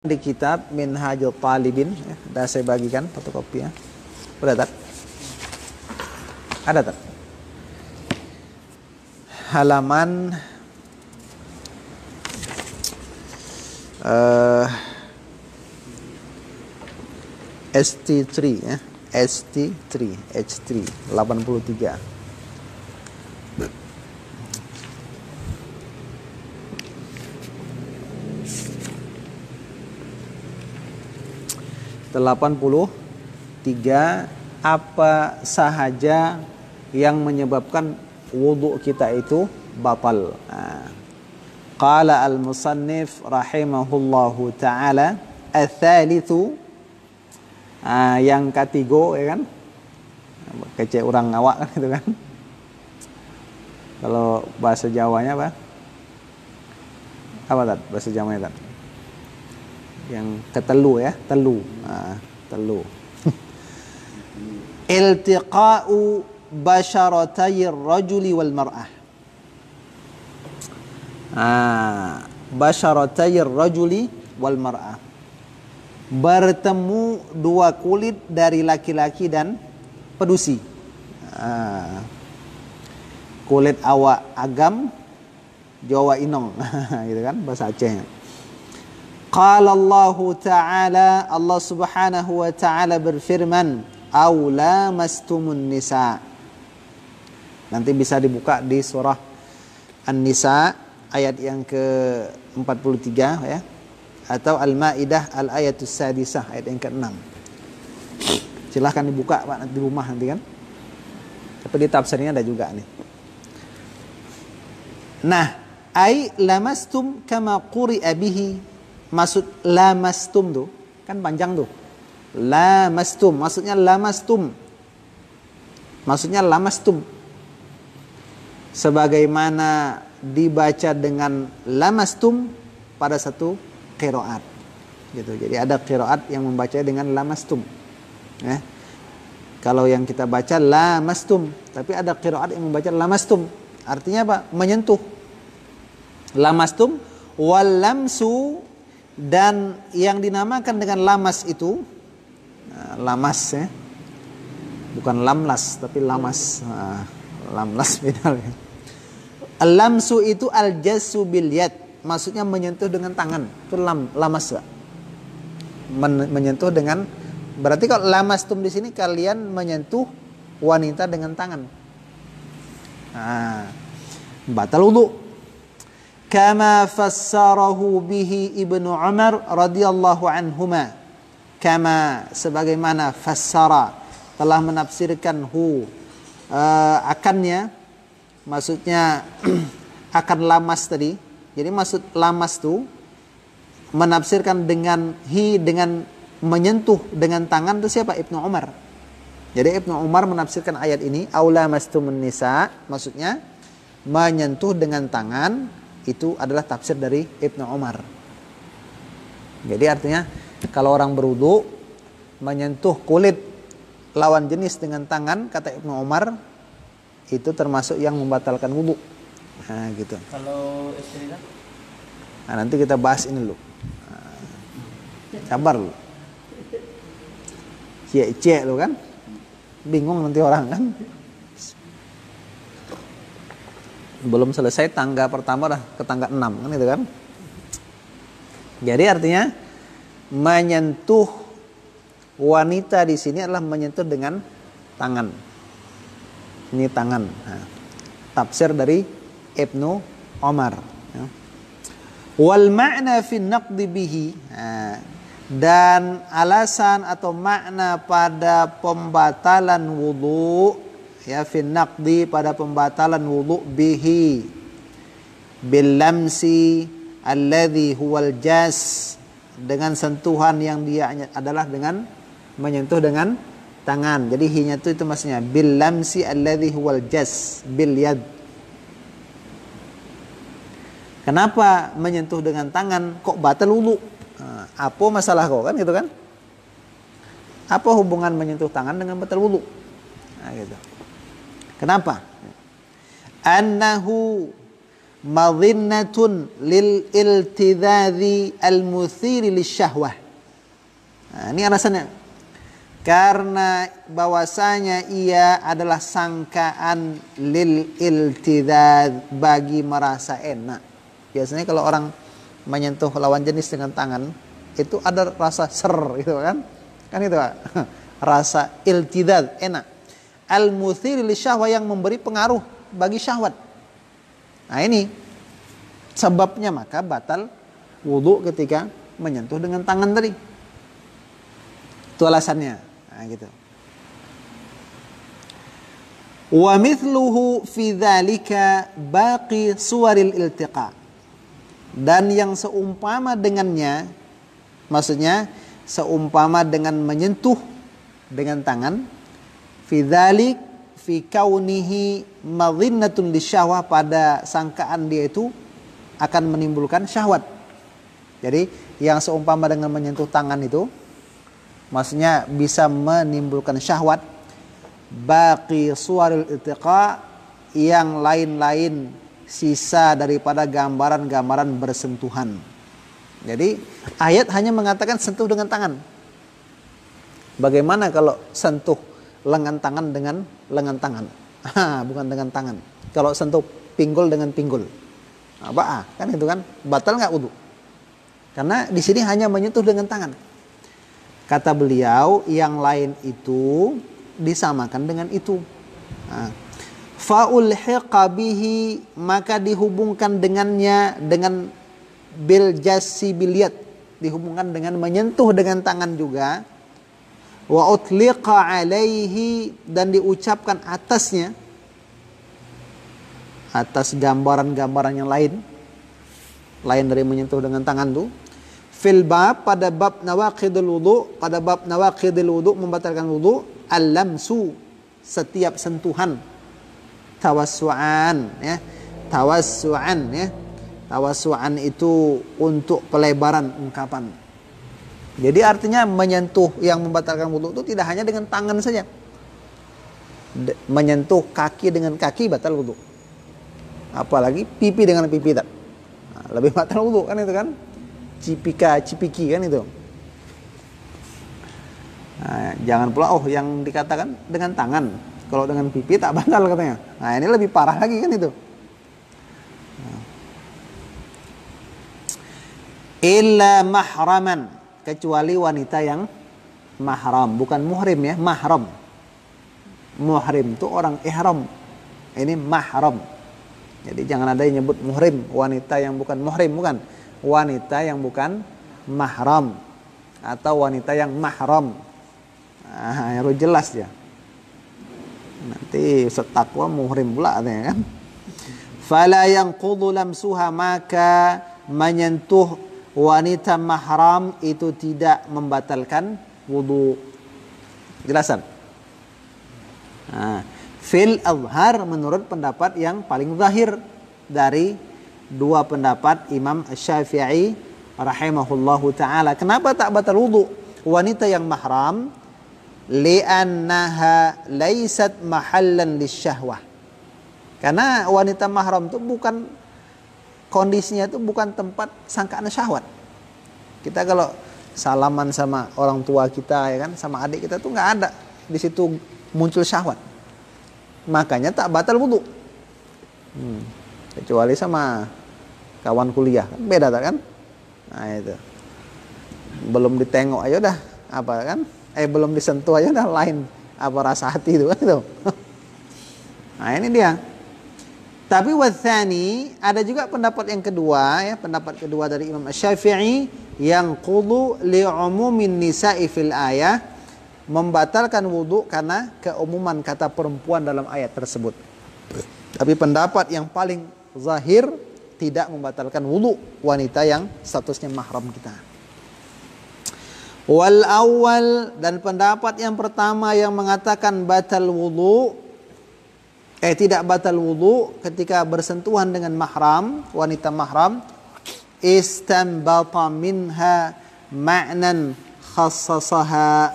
di kitab Minhajul Talibin, ya, sudah saya bagikan fotokopinya. Udah tak? Ada tak? Halaman ST3 ya, ST3 H3 83. Apa sahaja yang menyebabkan wudhu kita itu batal. Qala al-musannif rahimahullahu ta'ala ats-tsalitsu, yang ketiga ya kan, kece orang awak kan gitu kan. Kalau bahasa Jawanya apa tadi bahasa Jawanya tadi? Yang ketelu ya, telu. Telu. Iltiqa'u basharatayir rajuli wal mar'ah. Basharatayir rajuli wal mar'ah. Bertemu dua kulit dari laki-laki dan pedusi. Kulit awak agam, Jawa inong, gitu kan bahasa Acehnya. Qala Allah Ta'ala, Allah Subhanahu wa Ta'ala berfirman, "Aw lamastumun nisa." Nanti bisa dibuka di surah An-Nisa ayat yang ke-43 ya, atau Al-Maidah al-ayatus sadisah ayat yang ke-6. Silahkan dibuka Pak nanti di rumah nanti kan. Tapi di tafsirnya ada juga nih. Nah, ai lamastum kama quri'a bihi. Maksud lamastum tuh kan panjang tuh. Lamastum maksudnya lamastum. Maksudnya lamastum. Sebagaimana dibaca dengan lamastum pada satu qiraat. Gitu. Jadi ada qiraat yang membaca dengan lamastum. Ya. Kalau yang kita baca lamastum, tapi ada qiraat yang membaca lamastum. Artinya apa? Menyentuh. Lamastum wal lamsu, dan yang dinamakan dengan lamas itu lamas ya, bukan lamlas tapi lamas. Lamlas beda ya. Al-lamsu itu al-jassu bil yad, maksudnya menyentuh dengan tangan. Itu lamas ya. Menyentuh dengan, berarti kalau lamastum di sini kalian menyentuh wanita dengan tangan. Batal wudu. Kama fassarahu bihi Ibnu Umar radhiyallahu anhuma. Kama sebagaimana fassara telah menafsirkan akannya, maksudnya akan lamas tadi. Jadi maksud lamas tu menafsirkan dengan dengan menyentuh dengan tangan itu siapa? Ibnu Umar. Jadi Ibnu Umar menafsirkan ayat ini aula mastumun nisa, maksudnya menyentuh dengan tangan. Itu adalah tafsir dari Ibnu Umar. Jadi artinya kalau orang berwudu menyentuh kulit lawan jenis dengan tangan, kata Ibnu Umar, itu termasuk yang membatalkan wudu. Nah, gitu. Kalau istri kan? Nah, nanti kita bahas ini dulu. Sabar lu. Cek lu kan. Bingung nanti orang kan. Belum selesai tangga pertama dah ke tangga 6 kan itu kan. Jadi artinya menyentuh wanita di sini adalah menyentuh dengan tangan. Ini tangan. Nah, tafsir dari Ibnu Umar. Wal ma'na fi naqdi bihi. Dan alasan atau makna pada pembatalan wudu, ya, fi naqdi pada pembatalan wudu bihi bil lamsi alladhi huwal jas, dengan sentuhan yang dia adalah dengan menyentuh dengan tangan. Jadi hinya itu maksudnya bil lamsi alladhi huwal jas bil yad. Kenapa menyentuh dengan tangan kok batal wudu? Apa masalah kok kan gitu kan? Apa hubungan menyentuh tangan dengan batal wudu? Nah, gitu. Kenapa? Annahu madhinnatun lil iltidadzi al-muthiri lisyahwah. Nah, ini alasannya. Karena bahwasanya ia adalah sangkaan lil iltidad, bagi merasa enak. Biasanya kalau orang menyentuh lawan jenis dengan tangan, itu ada rasa ser gitu kan. Kan itu Pak. Rasa iltidad, enak. Al-muthir li syahwah, yang memberi pengaruh bagi syahwat. Nah ini sebabnya maka batal wudu ketika menyentuh dengan tangan tadi. Itu alasannya. Nah gitu. Wa mithluhu fi dzalika baqi suwaril iltiqa. Dan yang seumpama dengannya, maksudnya seumpama dengan menyentuh dengan tangan, fi dzalik fi kaunihi madhinnatun lisyahwah, pada sangkaan dia itu akan menimbulkan syahwat. Jadi yang seumpama dengan menyentuh tangan itu maksudnya bisa menimbulkan syahwat. Baqi suwaril iltiqa, yang lain-lain sisa daripada gambaran-gambaran bersentuhan. Jadi ayat hanya mengatakan sentuh dengan tangan. Bagaimana kalau sentuh lengan tangan dengan lengan tangan? Bukan dengan tangan. Kalau sentuh pinggul dengan pinggul, apa? Kan itu kan batal nggak wudu? Karena di sini hanya menyentuh dengan tangan. Kata beliau, yang lain itu disamakan dengan itu. Fa'ulhiqa bihi, maka dihubungkan dengannya dengan bil jasibiliyat, dihubungkan dengan menyentuh dengan tangan juga. Wa utliqa alaihi, dan diucapkan atasnya, atas gambaran-gambaran yang lain dari menyentuh dengan tangan tuh. Fil bab, pada bab nawaqidul wudu, pada bab nawaqidul wudu, membatalkan wudu, al-lamsu, setiap sentuhan, tawassu'an ya, tawassu'an ya. Tawassu'an itu untuk pelebaran ungkapan. Jadi artinya menyentuh yang membatalkan wudu itu tidak hanya dengan tangan saja. Menyentuh kaki dengan kaki batal wudu. Apalagi pipi dengan pipi tak. Nah, lebih batal wudu kan itu kan. Cipiki kan itu. Nah, jangan pula yang dikatakan dengan tangan, kalau dengan pipi tak batal katanya. Nah ini lebih parah lagi kan itu. Nah. Illa mahraman, kecuali wanita yang mahram, bukan muhrim ya, mahram. Muhrim itu orang ihram, ini mahram. Jadi jangan ada yang nyebut muhrim, wanita yang bukan muhrim, bukan. Wanita yang bukan mahram atau wanita yang mahram. Nah, harus jelas ya. Nanti setakwa muhrim pula katanya kan. Fala yanqudu lamsuha, maka menyentuh wanita mahram itu tidak membatalkan wudu. Jelasan. Nah, fil azhar, menurut pendapat yang paling zahir dari dua pendapat Imam Syafi'i rahimahullahu ta'ala. Kenapa tak batal wudu wanita yang mahram? Li'annaha laysat mahallan lisyahwah. Karena wanita mahram itu bukan, kondisinya itu bukan tempat sangkaan syahwat. Kita kalau salaman sama orang tua kita ya kan, sama adik kita tuh nggak ada di situ muncul syahwat. Makanya tak batal wudu. Kecuali sama kawan kuliah, kan beda tak kan? Nah itu. Belum ditengok aja udah apa kan? Belum disentuh aja udah lain apa rasa hati itu kan itu. Nah ini dia. Tapi wathani, ada juga pendapat yang kedua ya, pendapat kedua dari Imam Syafi'i yang qudu li'umumin nisa'i fil ayah, membatalkan wudu karena keumuman kata perempuan dalam ayat tersebut. Tapi pendapat yang paling zahir tidak membatalkan wudu wanita yang statusnya mahram kita. Wal awal, dan pendapat yang pertama yang mengatakan batal wudu, tidak batal wudu ketika bersentuhan dengan mahram, wanita mahram, istanbata minha ma'nan khassasaha,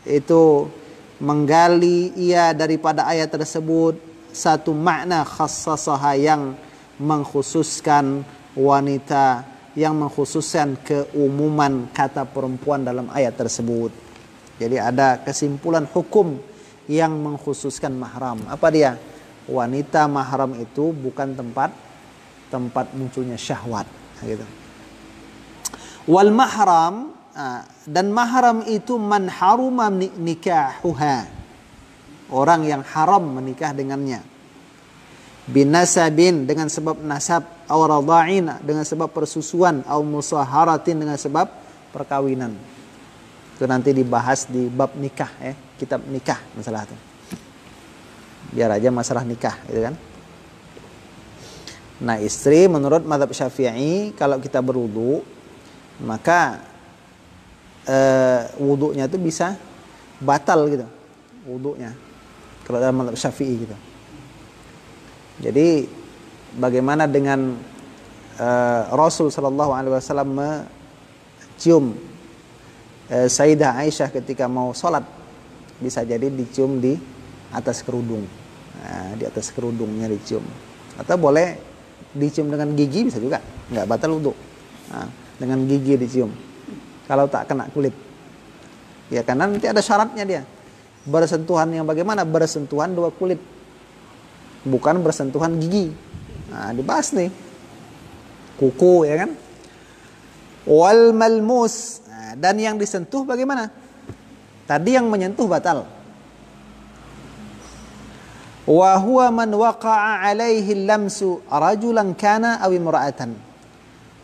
itu menggali ia daripada ayat tersebut satu makna khassasaha yang mengkhususkan wanita, yang mengkhususkan keumuman kata perempuan dalam ayat tersebut. Jadi ada kesimpulan hukum yang mengkhususkan mahram. Apa dia? Wanita mahram itu bukan tempat munculnya syahwat, gitu. Wal mahram, dan mahram itu man haruma nikahuha, orang yang haram menikah dengannya. Binasabin, dengan sebab nasab, aw radha'in, dengan sebab persusuan, aw musaharatin, dengan sebab perkawinan. Itu nanti dibahas di bab nikah, kitab nikah masalah itu. Biar aja masalah nikah, gitu kan. Nah, istri menurut mazhab Syafi'i kalau kita berwudu, maka wudunya itu bisa batal gitu, wudunya kalau dalam mazhab Syafi'i gitu. Jadi bagaimana dengan Rasul sallallahu alaihi wasallam mencium Sayyidah Aisyah ketika mau sholat, bisa jadi dicium di atas kerudung, di atas kerudungnya dicium, atau boleh dicium dengan gigi, bisa juga, nggak batal wudu. Dengan gigi dicium kalau tak kena kulit, ya, karena nanti ada syaratnya dia, bersentuhan yang bagaimana, bersentuhan dua kulit, bukan bersentuhan gigi. Nah, dibahas nih kuku, ya kan. Wal malmus, dan yang disentuh bagaimana? Tadi yang menyentuh batal. Wa huwa man waqa'a alaihi lamsu rajulan kana aw imra'atan.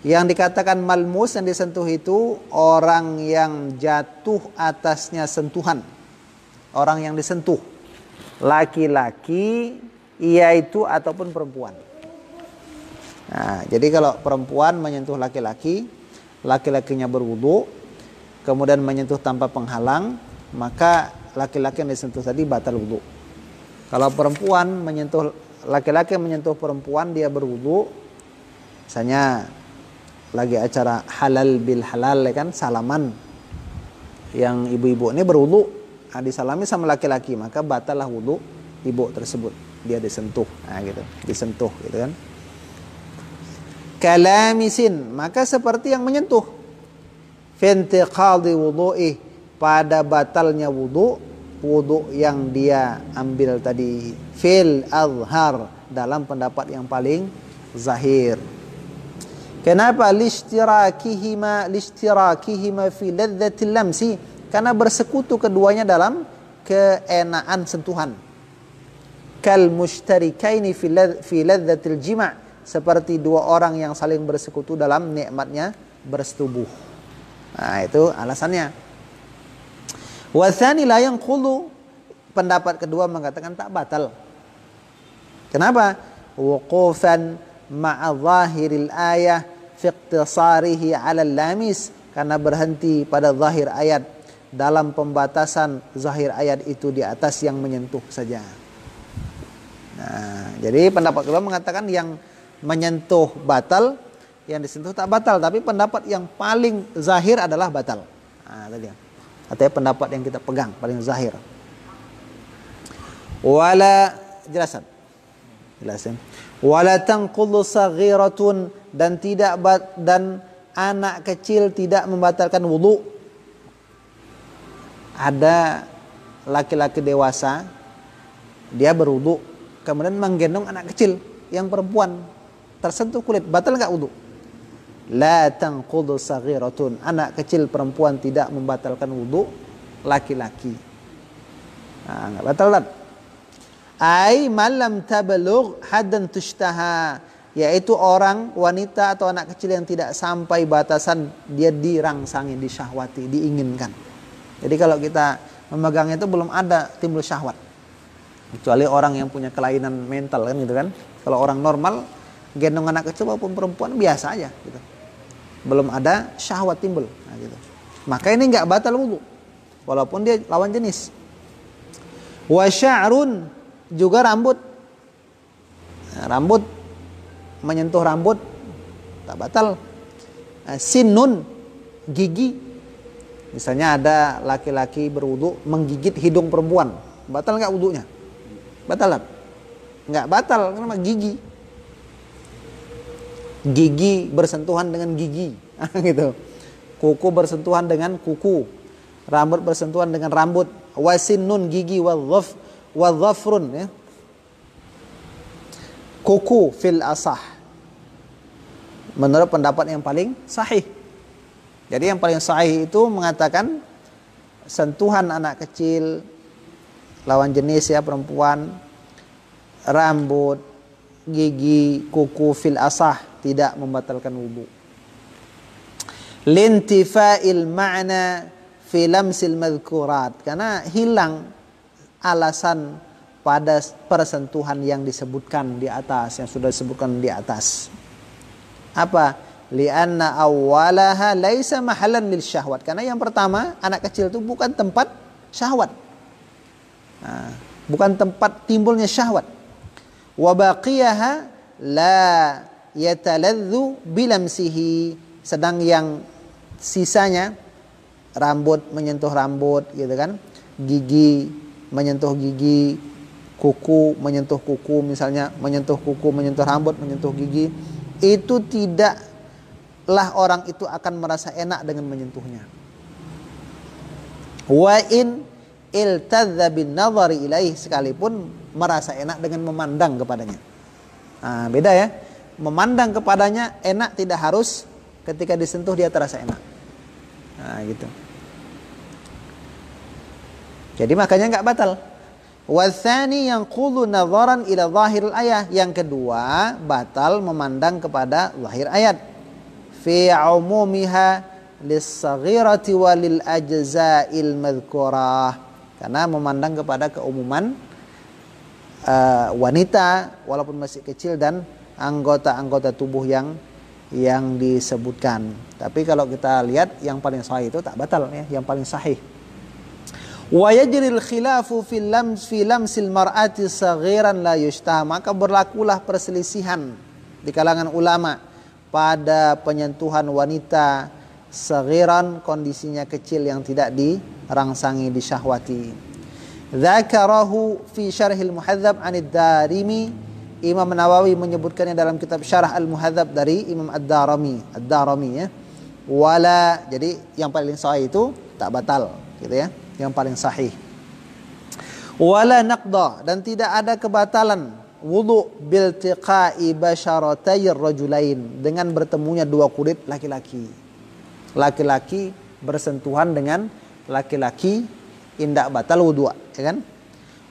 Yang dikatakan malmus, yang disentuh itu orang yang jatuh atasnya sentuhan, orang yang disentuh, laki-laki yaitu ataupun perempuan. Nah, jadi kalau perempuan menyentuh laki-laki, laki-lakinya berwudu, kemudian menyentuh tanpa penghalang, maka laki-laki yang disentuh tadi batal wudu. Kalau perempuan menyentuh laki-laki, menyentuh perempuan, dia berwudu, misalnya lagi acara halal bil halal, ya kan, salaman, yang ibu-ibu ini berwudu, disalami sama laki-laki, maka batallah wudu ibu tersebut, dia disentuh, gitu, disentuh, gitu kan. Kalamisin, maka seperti yang menyentuh, fintiqadi wudu'i, pada batalnya wudu yang dia ambil tadi, fil azhar, dalam pendapat yang paling zahir. Kenapa? Lishtirakihima fi ladzatil lamsi, karena bersekutu keduanya dalam keenaan sentuhan. Kal mushtarikaini fi ladzatil jima', seperti dua orang yang saling bersekutu dalam nikmatnya bersetubuh. Nah, itu alasannya. Wa tsani la yanqulu, pendapat kedua mengatakan tak batal. Kenapa? Wuqufan ma'a zahiril ayah fi iqtisarihi 'ala lamis, karena berhenti pada zahir ayat, dalam pembatasan zahir ayat itu di atas yang menyentuh saja. Nah, jadi pendapat kedua mengatakan yang menyentuh batal, yang disentuh tak batal, tapi pendapat yang paling zahir adalah batal. Nah, tadi artinya pendapat yang kita pegang paling zahir. Wala, jelasin. Wala tanqudhu saghiratun, dan dan anak kecil tidak membatalkan wudu. Ada laki-laki dewasa, dia berwudu, kemudian menggendong anak kecil yang perempuan, tersentuh kulit, batal enggak wudu? La tanqudhu saghiratun, anak kecil perempuan tidak membatalkan wudu laki-laki. Nah, enggak batal kan? Ai malam tabalugh haddan tushtaha, yaitu orang, wanita atau anak kecil yang tidak sampai batasan dia dirangsangi, disyahwati, diinginkan. Jadi kalau kita memegang itu belum ada timbul syahwat, kecuali orang yang punya kelainan mental, kan gitu kan. Kalau orang normal gendong anak kecil maupun perempuan biasa aja gitu, belum ada syahwat timbul, nah, gitu. Maka ini enggak batal wudu walaupun dia lawan jenis. Wa sya'run, juga rambut. Nah, rambut, menyentuh rambut tak batal. Sinun, gigi. Misalnya ada laki-laki berwudu menggigit hidung perempuan, batal enggak wudunya? Batal kan? Enggak batal, karena gigi. Gigi bersentuhan dengan gigi, gitu. Kuku bersentuhan dengan kuku. Rambut bersentuhan dengan rambut. Wasinnun gigi wadhafrun, ya. Kuku fil asah. Menurut pendapat yang paling sahih. Jadi yang paling sahih itu mengatakan sentuhan anak kecil, lawan jenis ya perempuan, rambut, gigi, kuku fil asah tidak membatalkan wudu. Lintifa'il ma'na fi lamsil madhkurat, karena hilang alasan pada persentuhan yang disebutkan di atas, yang sudah disebutkan di atas. Apa? Lianna awwalaha laisa mahallan lil syahwat, karena yang pertama anak kecil itu bukan tempat syahwat. Nah, bukan tempat timbulnya syahwat. Wa baqiyaha la yataladzu bilamsihi, sedang yang sisanya rambut menyentuh rambut, gitu kan, gigi menyentuh gigi, kuku menyentuh kuku, misalnya menyentuh kuku, menyentuh rambut, menyentuh gigi, itu tidaklah orang itu akan merasa enak dengan menyentuhnya. Wa in iltadza bin nazari ilaih, sekalipun merasa enak dengan memandang kepadanya. Nah, beda ya. Memandang kepadanya enak, tidak harus ketika disentuh dia terasa enak. Nah, gitu. Jadi makanya enggak batal. Watsani yanqulu nadharan ila zahiril ayah. Yang kedua, batal memandang kepada zahir ayat. Fi umumiha lis-saghirati walil ajza'il madhkurah. Karena memandang kepada keumuman wanita walaupun masih kecil dan anggota-anggota tubuh yang disebutkan. Tapi kalau kita lihat yang paling sahih itu tak batal ya, yang paling sahih. Wa yajril khilafu fi lamsil mar'ati saghiran la yushtah, maka berlakulah perselisihan di kalangan ulama pada penyentuhan wanita saghiran, kondisinya kecil yang tidak dirangsangi, disyahwati. Dzakarahu fi syarhil muhadzab 'anid Darimi, Imam Nawawi menyebutkannya dalam kitab Syarah Al-Muhadzab dari Imam Ad-Darimi ya. Wala, jadi yang paling sahih itu tak batal, gitu ya. Yang paling sahih. Wala naqda, dan tidak ada kebatalan wudu bil tiqa'i basharatayir rajulain, dengan bertemunya dua kulit laki-laki. Laki-laki bersentuhan dengan laki-laki indak batal wudu, ya kan?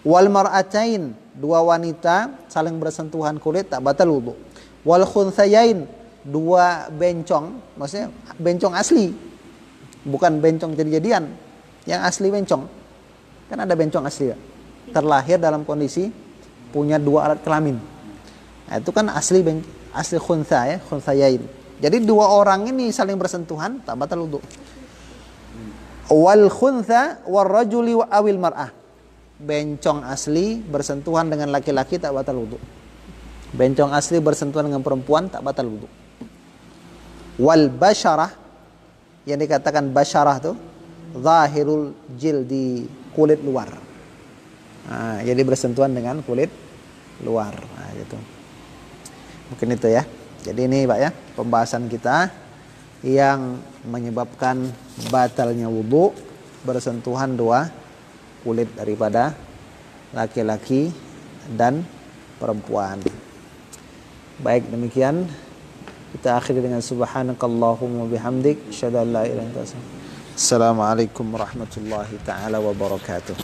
Wal mar'atain, dua wanita saling bersentuhan kulit tak batal wudu. Wal khunsayain, dua bencong, maksudnya bencong asli, bukan bencong jadi-jadian, yang asli bencong. Kan ada bencong asli ya, terlahir dalam kondisi punya dua alat kelamin. Nah, itu kan asli khunsa ya, khunsayain. Jadi dua orang ini saling bersentuhan tak batal wudu. Wal khunsa war rajuli wa awil mar'ah, bencong asli bersentuhan dengan laki-laki tak batal wudu. Bencong asli bersentuhan dengan perempuan tak batal wudu. Wal basyarah, yang dikatakan basyarah tuh zahirul jildi, kulit luar. Nah, jadi bersentuhan dengan kulit luar. Nah, gitu. Mungkin itu ya. Jadi ini Pak ya, pembahasan kita yang menyebabkan batalnya wudu bersentuhan dua kulit daripada laki-laki dan perempuan. Baik, demikian kita akhiri dengan subhanakallahumma bihamdik, asyhadu an la ilaha illa anta, assalamualaikum warahmatullahi taala wabarakatuh.